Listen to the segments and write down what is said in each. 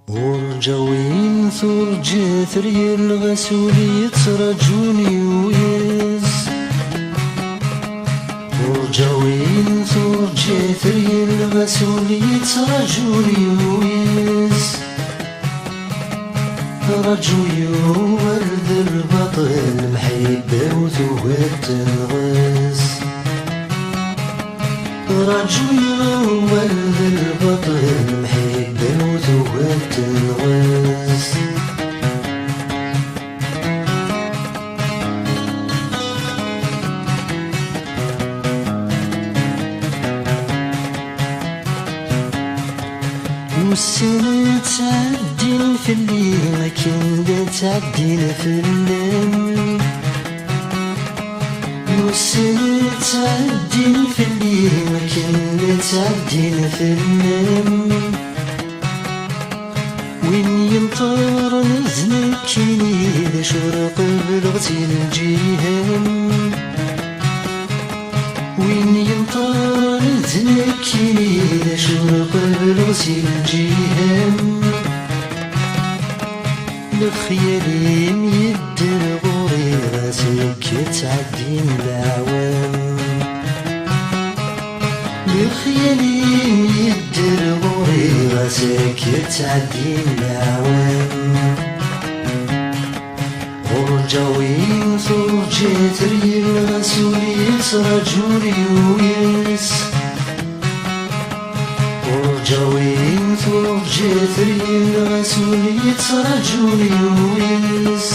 ورجاوين ثرجي ثري الغسولي يترجوني ويس ورجاوين ثرجي ثري الغسولي يترجوني ويس رجوي ورد البطل محيبة وثوات الغاس رجوي ورد البطل محيبة وثوات الغاس والسنة تعدين في اللي ما كان تعدين في الليل والسنة تعدين في اللي ما كان تعدين في الليل وين يمطر نزلك كيني ذا شرق بلغتي الجيهان وين يمطر نزلك كيني ذا شرق بلغتي الجيهان لخيالي ميدر غوري راسك تعدين العوام لخيالي ميدر غوري راسك تعدين العوام ورجاوين ثرجي ثري الغسولي يترجوني ويس ورجاوين ثرجي ثري الغسولي يترجوني ويس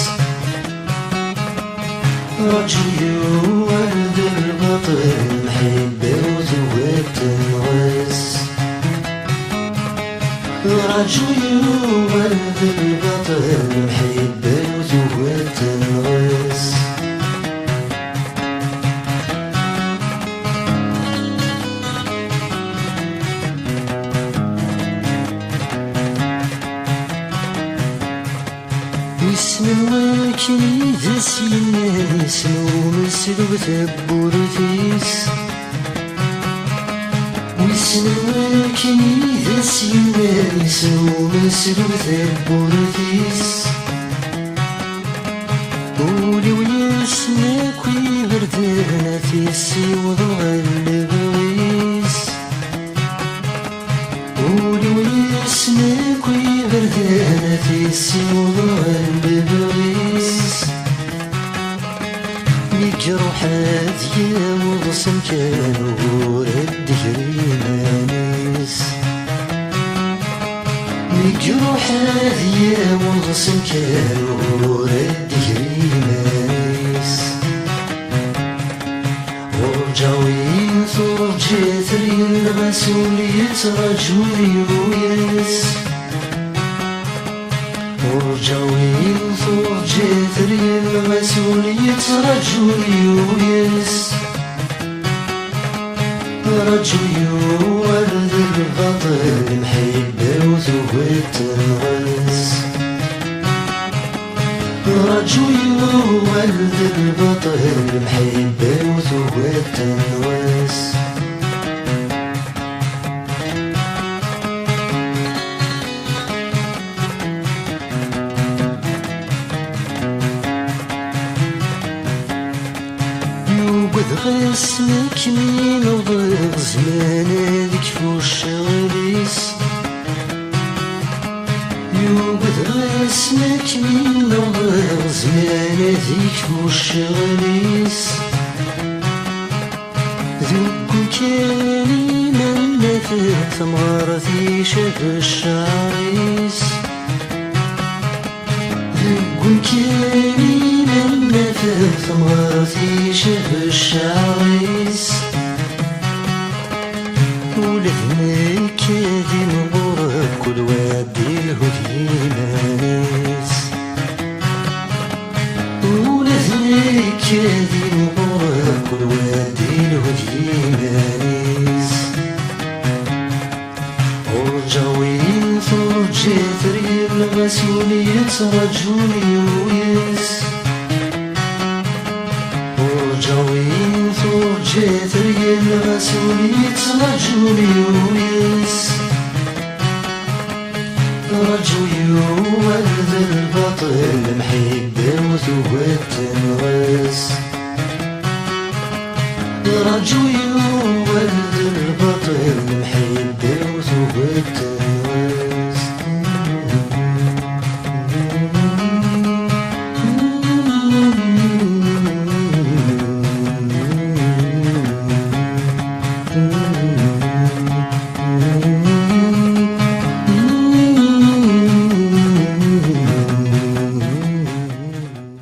رجوي ورد البطل محبة وثوات الغاس رجوي ورد البطل محبة وثوات الغاس واسم الواكي ذا سيناس ومسلو ثبورثيس واسم الواكي ذا سيناس ومسلو ثبورثيس قولي ويسمك ويغردنا في السيوض الغلب غيس قولي ويسمك ويغردنا في السيوض الغلب غيس يجرح هذيا وغصن كانوا ورد هريمانيس يجرح هذيا وغصن كانوا ورد هريمانيس ورجاوين ثرجي ثري الغسولي يترجوني ويس ورجاوين ثرجي ثري الغسولي يترجوني ويس رجوي ورد البطل محبة وثوات الغاس رجوي ورد البطل محبة وثوات الغاس غسمك مين وضيق زمان هذيك فوش غليس يوبد غسمك مين وضيق زمان هذيك فوش غليس ذوق كاني من نفذ ثمرتي شاف الشعريس ذوق كاني في ثمرتي شاف الشعريس ولذنك هذي نغرب كل وادي الهدي ناس ولذنك هذي نغرب كل وادي الهدي ناس ورجاوين ثرجي ثري المسؤولية رجولي ويس ورجوين فرجيت رجل المسؤولية رجولي ويس رجوي ولد البطل محب وثوات تنغس رجوي ولد